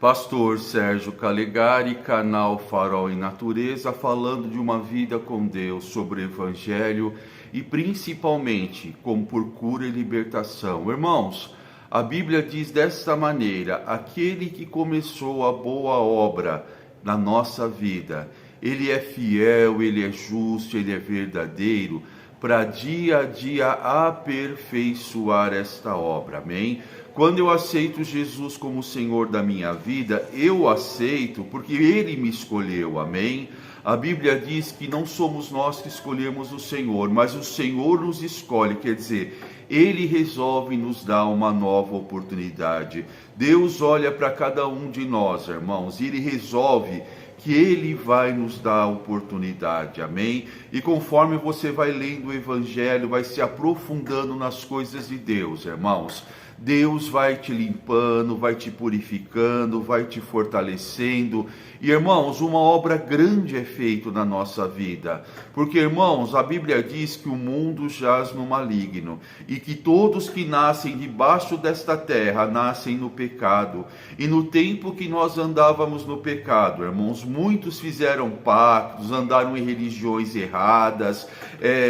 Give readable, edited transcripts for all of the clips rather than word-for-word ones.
Pastor Sérgio Calegari, canal Farol em Natureza, falando de uma vida com Deus, sobre o Evangelho e principalmente como por cura e libertação. Irmãos, a Bíblia diz desta maneira: aquele que começou a boa obra na nossa vida, ele é fiel, ele é justo, ele é verdadeiro, para dia a dia aperfeiçoar esta obra, amém? Quando eu aceito Jesus como Senhor da minha vida, eu aceito porque Ele me escolheu, amém? A Bíblia diz que não somos nós que escolhemos o Senhor, mas o Senhor nos escolhe, quer dizer, Ele resolve nos dar uma nova oportunidade. Deus olha para cada um de nós, irmãos, e Ele resolve que Ele vai nos dar a oportunidade, amém? E conforme você vai lendo o Evangelho, vai se aprofundando nas coisas de Deus, irmãos, Deus vai te limpando, vai te purificando, vai te fortalecendo. E, irmãos, uma obra grande é feita na nossa vida. Porque, irmãos, a Bíblia diz que o mundo jaz no maligno e que todos que nascem debaixo desta terra nascem no pecado. E no tempo que nós andávamos no pecado, irmãos, muitos fizeram pactos, andaram em religiões erradas,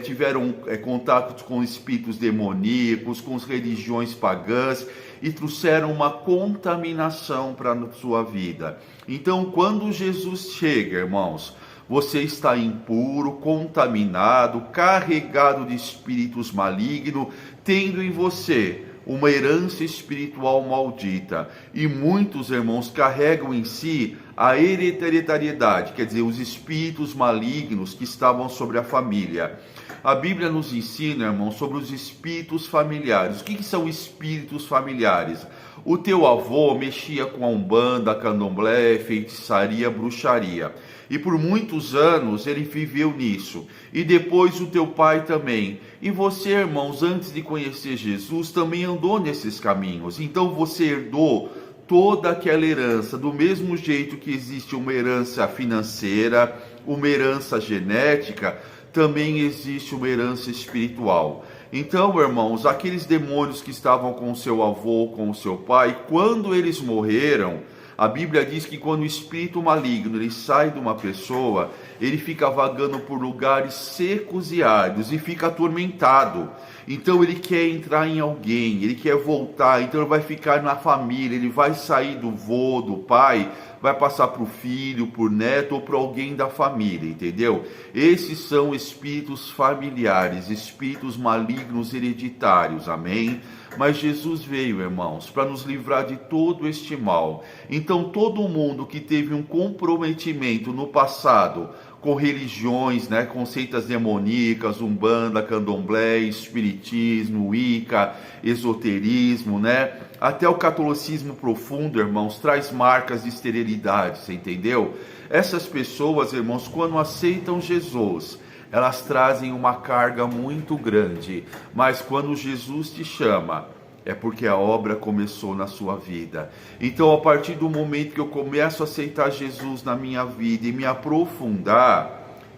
tiveram contatos com espíritos demoníacos, com as religiões pagãs, e trouxeram uma contaminação para a sua vida. Então, quando Jesus chega, irmãos, você está impuro, contaminado, carregado de espíritos malignos, tendo em você uma herança espiritual maldita. E muitos, irmãos, carregam em si a hereditariedade, quer dizer, os espíritos malignos que estavam sobre a família. A Bíblia nos ensina, irmão, sobre os espíritos familiares. O que são espíritos familiares? O teu avô mexia com a umbanda, candomblé, feitiçaria, bruxaria. E por muitos anos ele viveu nisso. E depois o teu pai também. E você, irmãos, antes de conhecer Jesus, também andou nesses caminhos. Então você herdou toda aquela herança, do mesmo jeito que existe uma herança financeira, uma herança genética, também existe uma herança espiritual. Então, irmãos, aqueles demônios que estavam com o seu avô, com o seu pai, quando eles morreram, a Bíblia diz que quando o espírito maligno ele sai de uma pessoa, ele fica vagando por lugares secos e áridos e fica atormentado. Então ele quer entrar em alguém, ele quer voltar, então ele vai ficar na família, ele vai sair do vô, do pai, vai passar para o filho, para o neto ou para alguém da família, entendeu? Esses são espíritos familiares, espíritos malignos hereditários, amém? Mas Jesus veio, irmãos, para nos livrar de todo este mal. Então todo mundo que teve um comprometimento no passado com religiões, com seitas demoníacas, umbanda, candomblé, espiritismo, wicca, esoterismo, até o catolicismo profundo, irmãos, traz marcas de esterilidade, você entendeu? Essas pessoas, irmãos, quando aceitam Jesus, elas trazem uma carga muito grande, mas quando Jesus te chama, é porque a obra começou na sua vida. Então, a partir do momento que eu começo a aceitar Jesus na minha vida e me aprofundar,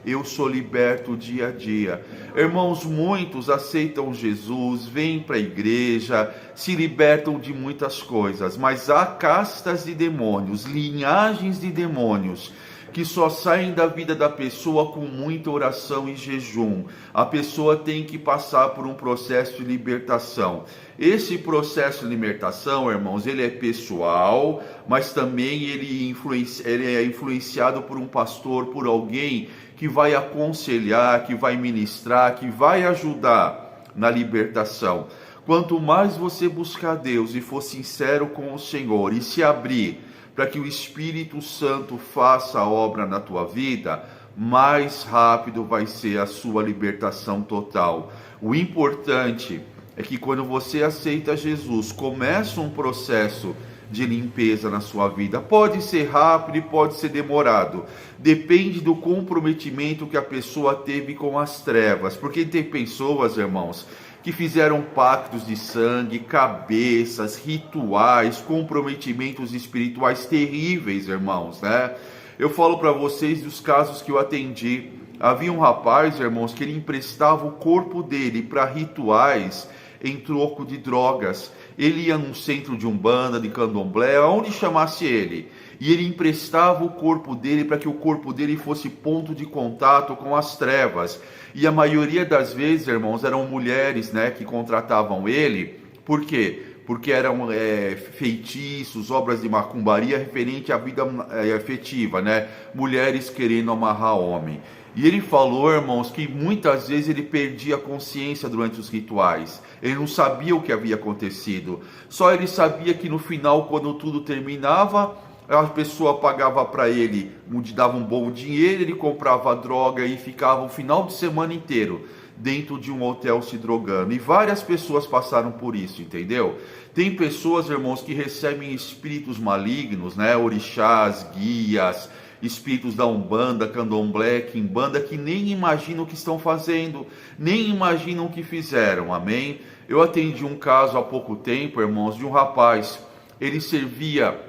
eu sou liberto dia a dia. Irmãos, muitos aceitam Jesus, vêm para a igreja, se libertam de muitas coisas, mas há castas de demônios, linhagens de demônios, que só saem da vida da pessoa com muita oração e jejum. A pessoa tem que passar por um processo de libertação. Esse processo de libertação, irmãos, ele é pessoal, mas também ele é influenciado por um pastor, por alguém que vai aconselhar, que vai ministrar, que vai ajudar na libertação. Quanto mais você buscar Deus e for sincero com o Senhor e se abrir para que o Espírito Santo faça a obra na tua vida, mais rápido vai ser a sua libertação total. O importante é que quando você aceita Jesus, começa um processo de limpeza na sua vida. Pode ser rápido e pode ser demorado. Depende do comprometimento que a pessoa teve com as trevas. Porque tem pessoas, irmãos, que fizeram pactos de sangue, cabeças, rituais, comprometimentos espirituais terríveis, irmãos, Eu falo para vocês dos casos que eu atendi. Havia um rapaz, irmãos, que ele emprestava o corpo dele para rituais em troco de drogas. ele ia num centro de umbanda, de candomblé, aonde chamasse ele, e ele emprestava o corpo dele para que o corpo dele fosse ponto de contato com as trevas. E a maioria das vezes, irmãos, eram mulheres, né, que contratavam ele. Por quê? Porque eram feitiços, obras de macumbaria referente à vida afetiva, né? Mulheres querendo amarrar homem. E ele falou, irmãos, que muitas vezes ele perdia a consciência durante os rituais. Ele não sabia o que havia acontecido. Só ele sabia que no final, quando tudo terminava, a pessoa pagava para ele, dava um bom dinheiro, ele comprava droga e ficava o final de semana inteiro dentro de um hotel se drogando. E várias pessoas passaram por isso, entendeu? Tem pessoas, irmãos, que recebem espíritos malignos, né? Orixás, guias, espíritos da Umbanda, Candomblé, Quimbanda, que nem imaginam o que estão fazendo, nem imaginam o que fizeram, amém? Eu atendi um caso há pouco tempo, irmãos, de um rapaz, ele servia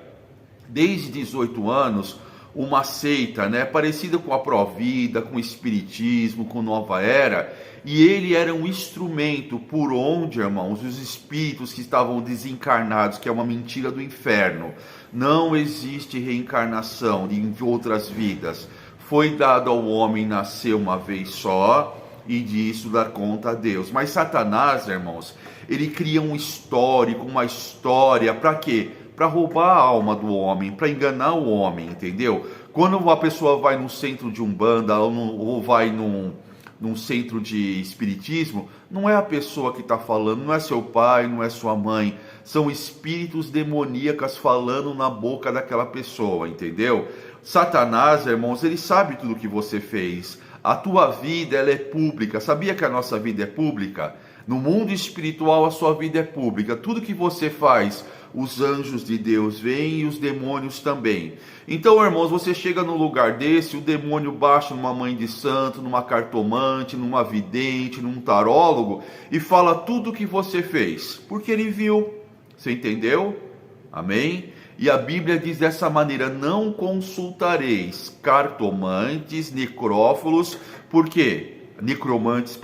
desde 18 anos uma seita, né, parecida com a Provida, com o Espiritismo, com Nova Era, e ele era um instrumento por onde, irmãos, os espíritos que estavam desencarnados, que é uma mentira do inferno, não existe reencarnação em outras vidas, foi dado ao homem nascer uma vez só, e disso dar conta a Deus. Mas Satanás, irmãos, ele cria um histórico, uma história, para quê? Para roubar a alma do homem, para enganar o homem, entendeu? Quando uma pessoa vai num centro de umbanda ou vai num centro de espiritismo, não é a pessoa que está falando, não é seu pai, não é sua mãe, são espíritos demoníacos falando na boca daquela pessoa, entendeu? Satanás, irmãos, ele sabe tudo o que você fez. A tua vida, ela é pública. Sabia que a nossa vida é pública? No mundo espiritual, a sua vida é pública. Tudo que você faz, os anjos de Deus veem e os demônios também. Então, irmãos, você chega num lugar desse, o demônio baixa numa mãe de santo, numa cartomante, numa vidente, num tarólogo e fala tudo o que você fez, porque ele viu. Você entendeu? Amém? E a Bíblia diz dessa maneira: não consultareis cartomantes, necrófilos, por quê? Necromantes,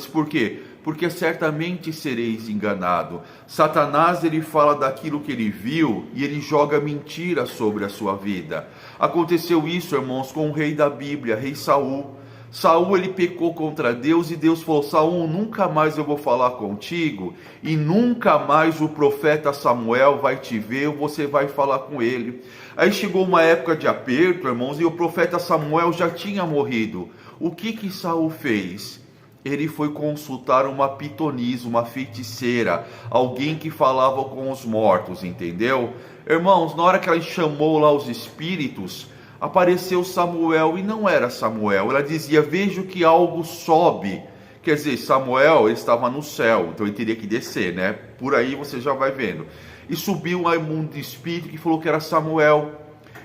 por quê? Porque certamente sereis enganado. Satanás, ele fala daquilo que ele viu e ele joga mentira sobre a sua vida. Aconteceu isso, irmãos, com o rei da Bíblia, rei Saul. Saul, ele pecou contra Deus e Deus falou: Saul, nunca mais eu vou falar contigo e nunca mais o profeta Samuel vai te ver ou você vai falar com ele. Aí chegou uma época de aperto, irmãos, e o profeta Samuel já tinha morrido. O que Saul fez? Ele foi consultar uma pitonisa, uma feiticeira, alguém que falava com os mortos, entendeu? Irmãos, na hora que ela chamou lá os espíritos, apareceu Samuel e não era Samuel. Ela dizia: vejo que algo sobe. Quer dizer, Samuel, ele estava no céu, então ele teria que descer, né? Por aí você já vai vendo. E subiu um imundo espírito que falou que era Samuel.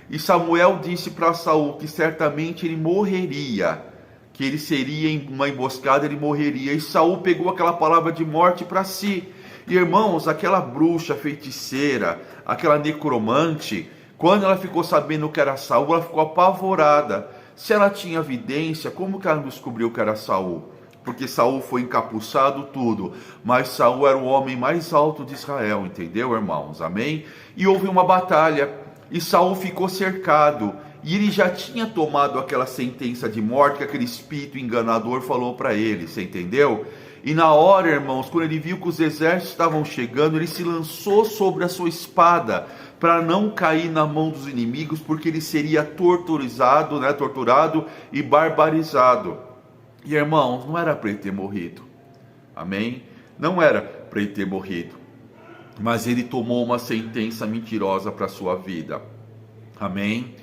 E Samuel disse para Saul que certamente ele morreria, que ele seria em uma emboscada, ele morreria. E Saul pegou aquela palavra de morte para si. E irmãos, aquela bruxa feiticeira, aquela necromante, quando ela ficou sabendo que era Saul, ela ficou apavorada. Se ela tinha evidência, como que ela descobriu que era Saul? Porque Saul foi encapuçado, tudo. Mas Saul era o homem mais alto de Israel, entendeu, irmãos? Amém? E houve uma batalha, e Saul ficou cercado. E ele já tinha tomado aquela sentença de morte que aquele espírito enganador falou para ele, você entendeu? E na hora, irmãos, quando ele viu que os exércitos estavam chegando, ele se lançou sobre a sua espada para não cair na mão dos inimigos, porque ele seria torturado, né, torturado e barbarizado. E irmãos, não era para ele ter morrido, amém? Não era para ele ter morrido, mas ele tomou uma sentença mentirosa para a sua vida, amém?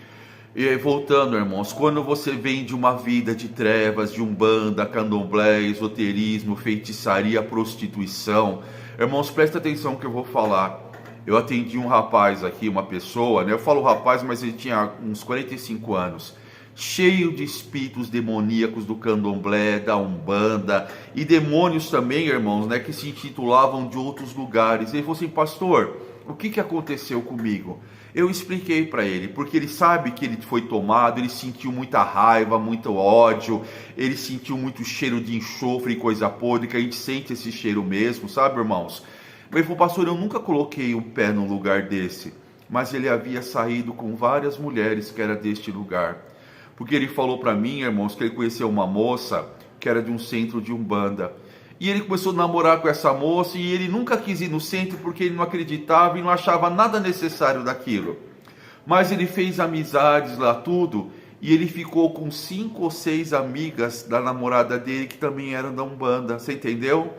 E aí, voltando, irmãos, quando você vem de uma vida de trevas, de umbanda, candomblé, esoterismo, feitiçaria, prostituição, irmãos, presta atenção no que eu vou falar. Eu atendi um rapaz aqui, uma pessoa, né? Eu falo rapaz, mas ele tinha uns 45 anos, cheio de espíritos demoníacos do candomblé, da umbanda, e demônios também, irmãos, né? Que se intitulavam de outros lugares. Ele falou assim: pastor, o que aconteceu comigo? Eu expliquei para ele, porque ele sabe que ele foi tomado, ele sentiu muita raiva, muito ódio, ele sentiu muito cheiro de enxofre e coisa podre, que a gente sente esse cheiro mesmo, sabe, irmãos? Ele falou, pastor, eu nunca coloquei o pé num lugar desse. Mas ele havia saído com várias mulheres que era deste lugar. Porque ele falou para mim, irmãos, que ele conheceu uma moça que era de um centro de Umbanda. E ele começou a namorar com essa moça e ele nunca quis ir no centro porque ele não acreditava e não achava nada necessário daquilo. Mas ele fez amizades lá, tudo, e ele ficou com 5 ou 6 amigas da namorada dele que também eram da Umbanda, você entendeu?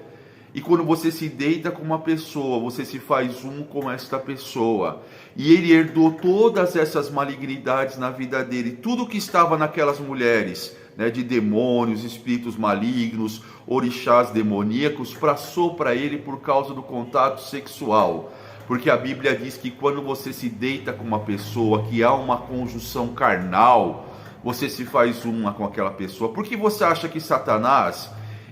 E quando você se deita com uma pessoa, você se faz um com esta pessoa. E ele herdou todas essas malignidades na vida dele. Tudo que estava naquelas mulheres, né, de demônios, espíritos malignos, orixás demoníacos, passou para ele por causa do contato sexual. Porque a Bíblia diz que quando você se deita com uma pessoa, que há uma conjunção carnal, você se faz uma com aquela pessoa. Por que você acha que Satanás,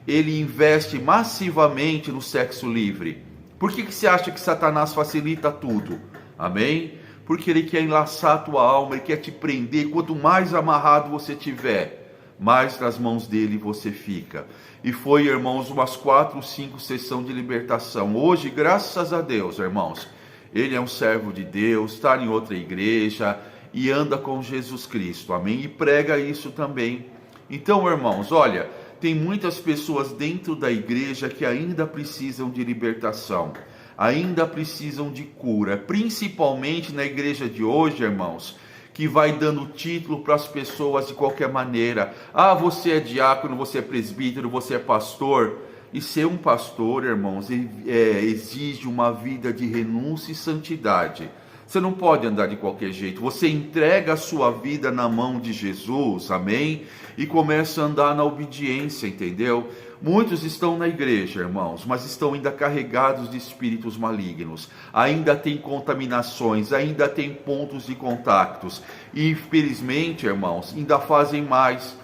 ele investe massivamente no sexo livre? Por que você acha que Satanás facilita tudo? Amém? Porque ele quer enlaçar a tua alma, ele quer te prender. Quanto mais amarrado você tiver, mais nas mãos dele você fica. E foi, irmãos, umas 4 ou 5 sessões de libertação. Hoje, graças a Deus, irmãos, ele é um servo de Deus, está em outra igreja e anda com Jesus Cristo, amém? E prega isso também. Então, irmãos, olha, tem muitas pessoas dentro da igreja que ainda precisam de libertação, ainda precisam de cura, principalmente na igreja de hoje, irmãos, que vai dando título para as pessoas de qualquer maneira. Ah, você é diácono, você é presbítero, você é pastor. E ser um pastor, irmãos, exige uma vida de renúncia e santidade. Você não pode andar de qualquer jeito. Você entrega a sua vida na mão de Jesus, amém? E começa a andar na obediência, entendeu? Muitos estão na igreja, irmãos, mas estão ainda carregados de espíritos malignos. Ainda tem contaminações, ainda tem pontos de contactos. E infelizmente, irmãos, ainda fazem mais.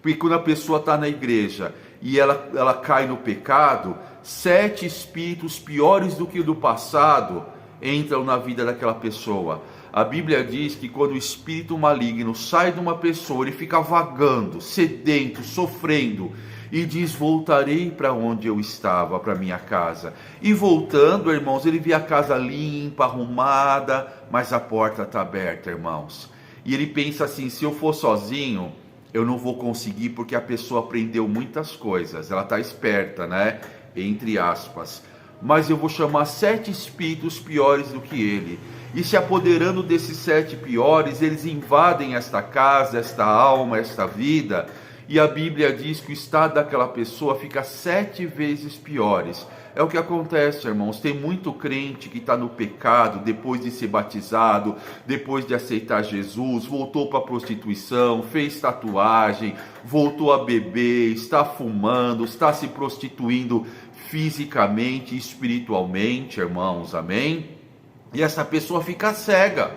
Porque quando a pessoa está na igreja e ela cai no pecado, 7 espíritos piores do que o do passado entram na vida daquela pessoa. A Bíblia diz que quando o espírito maligno sai de uma pessoa, ele fica vagando, sedento, sofrendo, e diz, voltarei para onde eu estava, para minha casa. E voltando, irmãos, ele vê a casa limpa, arrumada, mas a porta está aberta, irmãos. E ele pensa assim, se eu for sozinho, eu não vou conseguir, porque a pessoa aprendeu muitas coisas, ela está esperta, né? Entre aspas. Mas eu vou chamar 7 espíritos piores do que ele. E se apoderando desses 7 piores, eles invadem esta casa, esta alma, esta vida. E a Bíblia diz que o estado daquela pessoa fica 7 vezes piores. É o que acontece, irmãos. Tem muito crente que está no pecado, depois de ser batizado, depois de aceitar Jesus, voltou para a prostituição, fez tatuagem, voltou a beber, está fumando, está se prostituindo fisicamente e espiritualmente, irmãos, amém? E essa pessoa fica cega.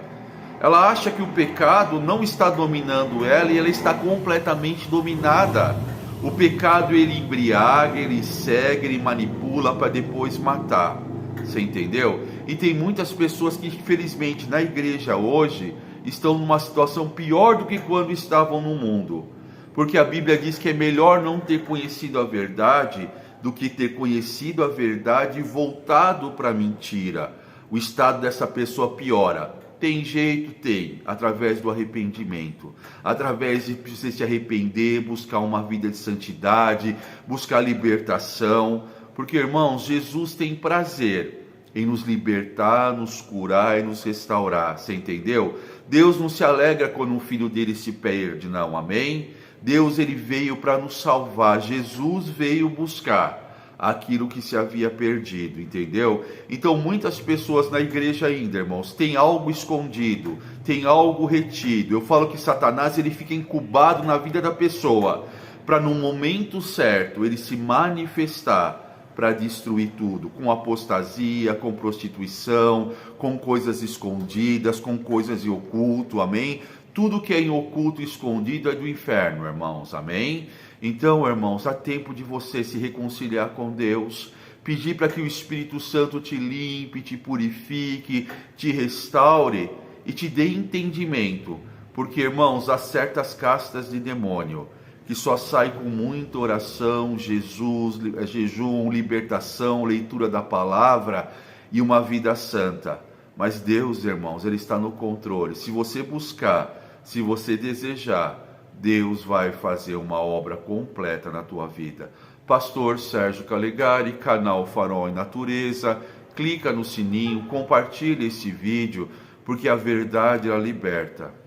Ela acha que o pecado não está dominando ela e ela está completamente dominada. O pecado, ele embriaga, ele cega, ele manipula para depois matar. Você entendeu? E tem muitas pessoas que, infelizmente, na igreja hoje, estão numa situação pior do que quando estavam no mundo. Porque a Bíblia diz que é melhor não ter conhecido a verdade do que ter conhecido a verdade e voltado para a mentira. O estado dessa pessoa piora. Tem jeito? Tem, através do arrependimento, através de você se arrepender, buscar uma vida de santidade, buscar libertação, porque, irmãos, Jesus tem prazer em nos libertar, nos curar e nos restaurar, você entendeu? Deus não se alegra quando um filho dele se perde, não, amém? Deus, ele veio para nos salvar, Jesus veio buscar aquilo que se havia perdido, entendeu? Então muitas pessoas na igreja ainda, irmãos, tem algo escondido, tem algo retido. Eu falo que Satanás, ele fica incubado na vida da pessoa, para no momento certo ele se manifestar para destruir tudo, com apostasia, com prostituição, com coisas escondidas, com coisas em oculto, amém? Tudo que é em oculto e escondido é do inferno, irmãos, amém? Então, irmãos, há tempo de você se reconciliar com Deus, pedir para que o Espírito Santo te limpe, te purifique, te restaure e te dê entendimento. Porque, irmãos, há certas castas de demônio que só sai com muita oração, jejum, libertação, leitura da palavra e uma vida santa. Mas Deus, irmãos, Ele está no controle. Se você buscar, se você desejar, Deus vai fazer uma obra completa na tua vida. Pastor Sérgio Calegari, canal Farol e Natureza. Clica no sininho, compartilha esse vídeo, porque a verdade ela liberta.